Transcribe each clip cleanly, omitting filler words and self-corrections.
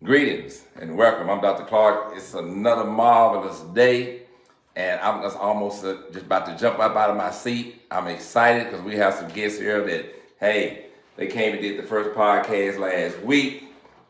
Greetings and welcome. I'm Dr. Clark. It's another marvelous day, and I'm just almost just about to jump up out of my seat. I'm excited because we have some guests here that, hey, they came and did the first podcast last week,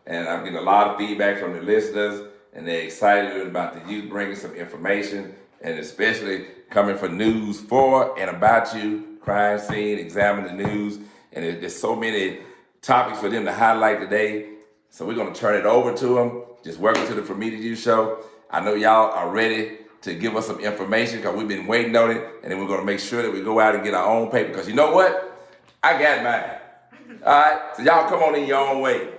and I'm getting a lot of feedback from the listeners, and they're excited about the youth bringing some information, and especially coming for news for and about you, crime scene, examine the news, and there's so many topics for them to highlight today. So we're going to turn it over to them. Just welcome to the For Me to You show. I know y'all are ready to give us some information because we've been waiting on it. And then we're going to make sure that we go out and get our own paper because you know what? I got mine. All right? So y'all come on in your own way.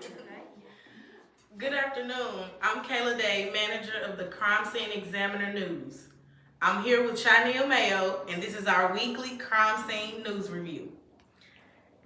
Good afternoon. I'm Kayla Day, manager of the Crime Scene Examiner News. I'm here with Shania Mayo, and this is our weekly crime scene news review.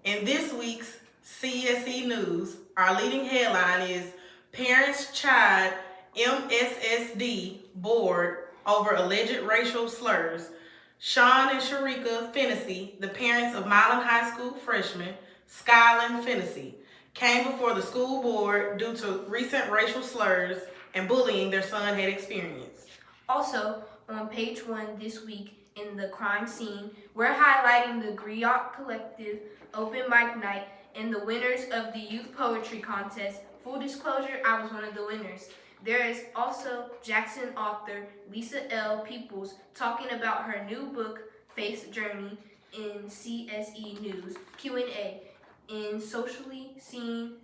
In this week's CSE News, our leading headline is Parents Chide MSSD Board Over Alleged Racial Slurs. Sean and Sharika Fennessy, the parents of Milan High School freshman Skyland Fennessy, came before the school board due to recent racial slurs and bullying their son had experienced. Also, on page 1 this week in the crime scene, we're highlighting the Griot Collective Open Mic Night and the winners of the Youth Poetry Contest. Full disclosure, I was one of the winners. There is also Jackson author Lisa L. Peoples talking about her new book, Faith's Journey, in CSE News Q&A, in Socially Seen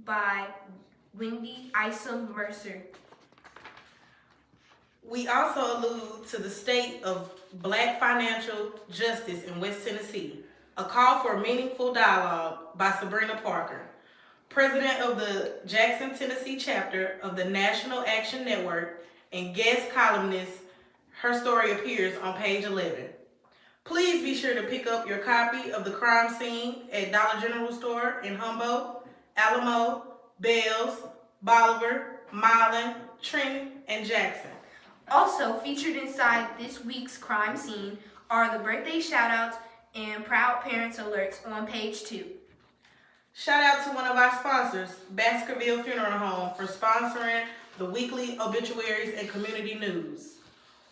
by Wendy Isom Mercer. We also allude to the state of Black financial justice in West Tennessee, a call for meaningful dialogue by Sabrina Parker, president of the Jackson, Tennessee chapter of the National Action Network and guest columnist. Her story appears on page 11. Please be sure to pick up your copy of The Crime Scene at Dollar General Store in Humboldt, Alamo, Bells, Bolivar, Milan, Trenton, and Jackson. Also featured inside this week's crime scene are the birthday shoutouts and proud parents alerts on page 2. Shout out to one of our sponsors, Baskerville Funeral Home, for sponsoring the weekly obituaries and community news.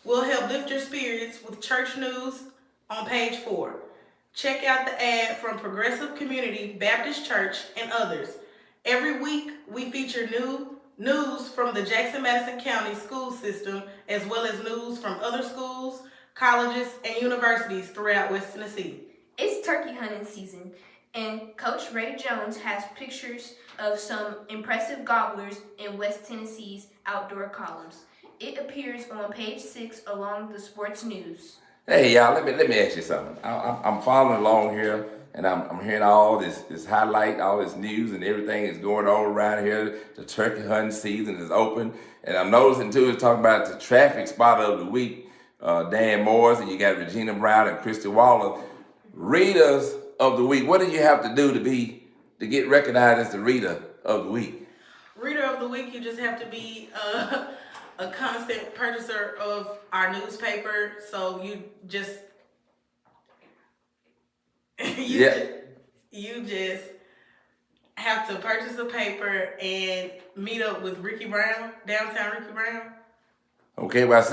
We'll help lift your spirits with church news on page 4. Check out the ad from Progressive Community Baptist Church and others. Every week, we feature news from the Jackson-Madison County school system, as well as news from other schools, colleges, and universities throughout West Tennessee. It's turkey hunting season, and Coach Ray Jones has pictures of some impressive gobblers in West Tennessee's outdoor columns. It appears on page 6 along the sports news. Hey, y'all, let me ask you something. I'm following along here, and I'm hearing all this highlight, all this news and everything is going on around here. The turkey hunting season is open, and I'm noticing too, it's talking about the traffic spot of the week, Dan Morris, and you got Regina Brown and Christy Waller. Readers of the week, what do you have to do to get recognized as the reader of the week? Reader of the week, you just have to be a constant purchaser of our newspaper. So you just you just have to purchase a paper and meet up with Ricky Brown, downtown Ricky Brown. Okay, well,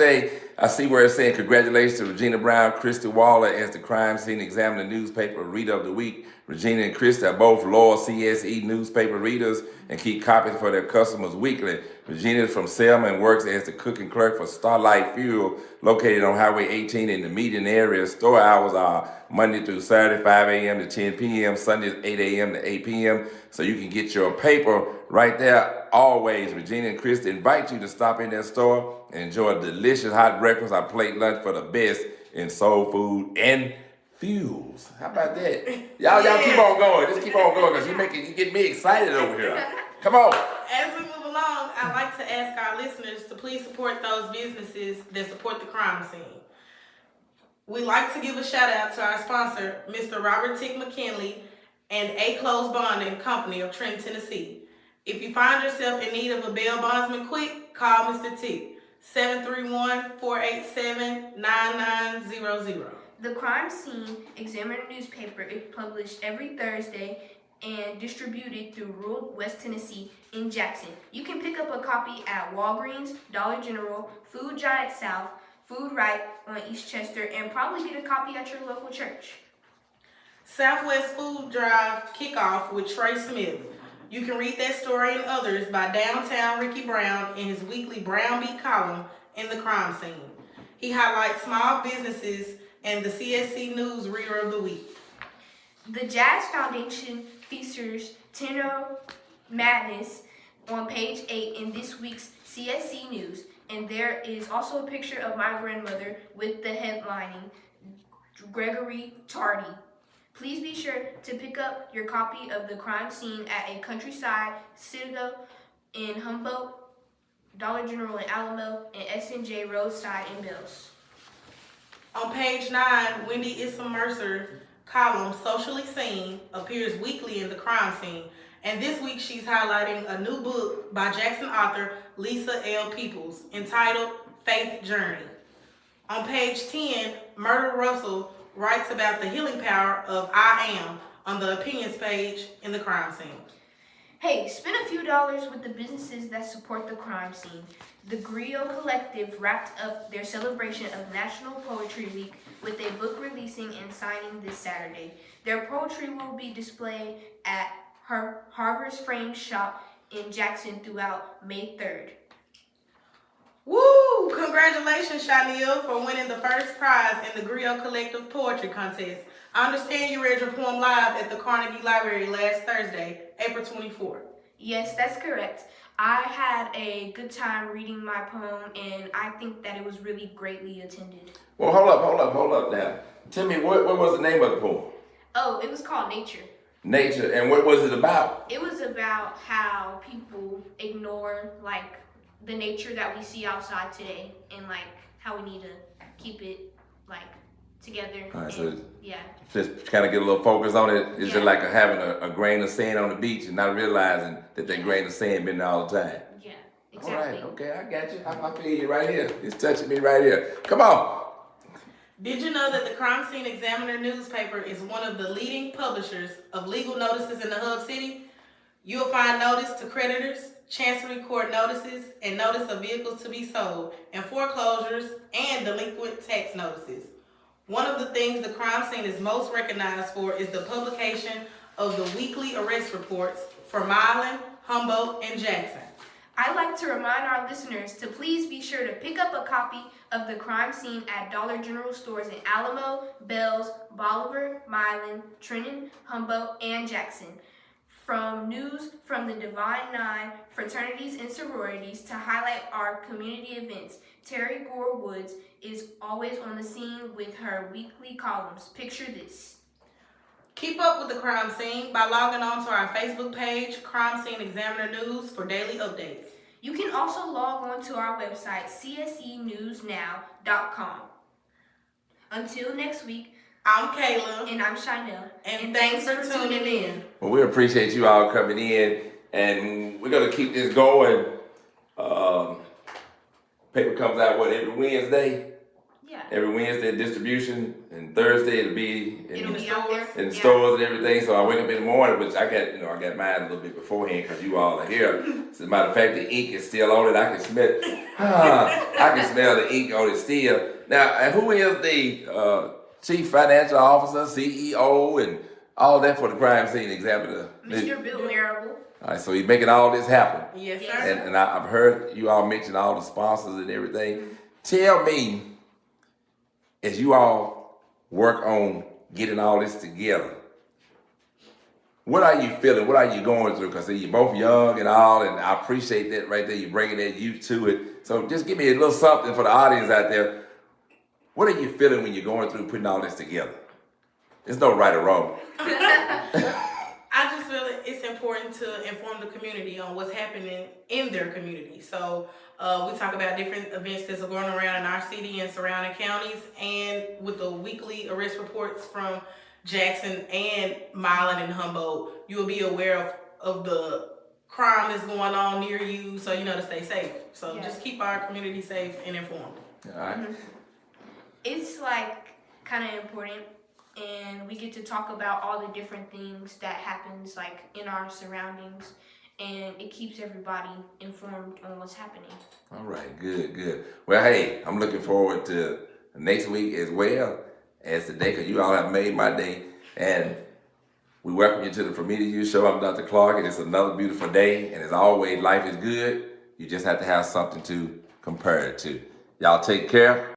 I see where it's saying congratulations to Regina Brown, Christy Waller as the crime scene examiner newspaper reader of the week. Regina and Christy are both loyal CSE newspaper readers and keep copies for their customers weekly. Regina is from Selma and works as the cooking clerk for Starlight Fuel, located on Highway 18 in the Median area. Store hours are Monday through Saturday, 5 a.m. to 10 p.m., Sundays, 8 a.m. to 8 p.m. So you can get your paper right there always. Regina and Christy invite you to stop in their store and enjoy a delicious hot breakfast or plate lunch for the best in soul food and fuels. How about that? Y'all keep on going. Just keep on going because you get me excited over here. Come on. As we move along, I'd like to ask our listeners to please support those businesses that support the crime scene. We'd like to give a shout out to our sponsor, Mr. Robert Tick McKinley and A Close Bonding Company of Trenton, Tennessee. If you find yourself in need of a bail bondsman quick, call Mr. Tick, 731-487-9900. The Crime Scene Examiner newspaper is published every Thursday and distributed through rural West Tennessee in Jackson. You can pick up a copy at Walgreens, Dollar General, Food Giant South, Food Right on East Chester, and probably get a copy at your local church. Southwest Food Drive kickoff with Trey Smith. You can read that story and others by Downtown Ricky Brown in his weekly Brown Beat column in the crime scene. He highlights small businesses and the CSC News Reader of the Week. The Jazz Foundation features Tenor Madness on page 8 in this week's CSC News, and there is also a picture of my grandmother with the headlining Gregory Tardy. Please be sure to pick up your copy of The Crime Scene at a Countryside, Citgo in Humboldt, Dollar General in Alamo, and S&J Roadside in Mills. On page 9, Wendy Issa Mercer column Socially Seen appears weekly in the crime scene, and this week she's highlighting a new book by Jackson author Lisa L. Peoples entitled Faith Journey. On page 10, Myrtle Russell writes about the healing power of I Am on the opinions page in the crime scene. Hey, spend a few dollars with the businesses that support the crime scene. The Griot Collective wrapped up their celebration of National Poetry Week with a book releasing and signing this Saturday. Their poetry will be displayed at Harvard's Frame Shop in Jackson throughout May 3rd. Woo! Congratulations, Chanel, for winning the first prize in the Griot Collective Poetry Contest. I understand you read your poem live at the Carnegie Library last Thursday, April 24th. Yes, that's correct. I had a good time reading my poem, and I think that it was really greatly attended. Well, hold up now. Tell me, what was the name of the poem? Oh, it was called Nature. Nature, and what was it about? It was about how people ignore, like, the nature that we see outside today, and, like, how we need to keep it, like, together. All right, and, so yeah. just kind of get a little focus on it. It's Yeah. just like having a grain of sand on the beach and not realizing that grain of sand been there all the time. Yeah, All exactly. right, okay, I got you. I feel you right here. It's touching me right here. Come on. Did you know that the Crime Scene Examiner newspaper is one of the leading publishers of legal notices in the Hub City? You'll find notice to creditors, chancery court notices, and notice of vehicles to be sold, and foreclosures and delinquent tax notices. One of the things the crime scene is most recognized for is the publication of the weekly arrest reports for Milan, Humboldt, and Jackson. I'd like to remind our listeners to please be sure to pick up a copy of The Crime Scene at Dollar General stores in Alamo, Bells, Bolivar, Milan, Trenton, Humboldt, and Jackson. From news from the Divine Nine fraternities and sororities to highlight our community events, Terry Gore Woods is always on the scene with her weekly columns. Picture this. Keep up with the crime scene by logging on to our Facebook page, Crime Scene Examiner News, for daily updates. You can also log on to our website, csenewsnow.com. Until next week, I'm Kayla. and I'm Chanel. And thanks for tuning in. Well, we appreciate you all coming in, and we're gonna keep this going. Paper comes out every Wednesday. Yeah. Every Wednesday distribution, and Thursday it'll be It'll be out there. in Yeah. stores and everything. So I wake up in the morning, which I got mine a little bit beforehand because you all are here. As a matter of fact, the ink is still on it. I can smell. I can smell the ink on it still. Now, and who is the chief financial officer, CEO, and all that for the Crime Scene Examiner? Mr. Bill Marable. All right, so he's making all this happen. Yes, Yes. sir. And I've heard you all mention all the sponsors and everything. Tell me, as you all work on getting all this together, what are you feeling? What are you going through? Because you're both young and all, and I appreciate that right there. You're bringing that youth to it. So just give me a little something for the audience out there. What are you feeling when you're going through putting all this together? There's no right or wrong. I just feel it's important to inform the community on what's happening in their community. So we talk about different events that's going around in our city and surrounding counties, and with the weekly arrest reports from Jackson and Milan and Humboldt, you will be aware of the crime that's going on near you, so you know to stay safe. So Yeah. just keep our community safe and informed. All right. It's like kind of important and we get to talk about all the different things that happens like in our surroundings, and it keeps everybody informed on what's happening. All right, good. Well, hey, I'm looking forward to next week as well as today, because you all have made my day. And we welcome you to the For Me to You show. I'm Dr. Clark, and it's another beautiful day. And as always, life is good. You just have to have something to compare it to. Y'all take care.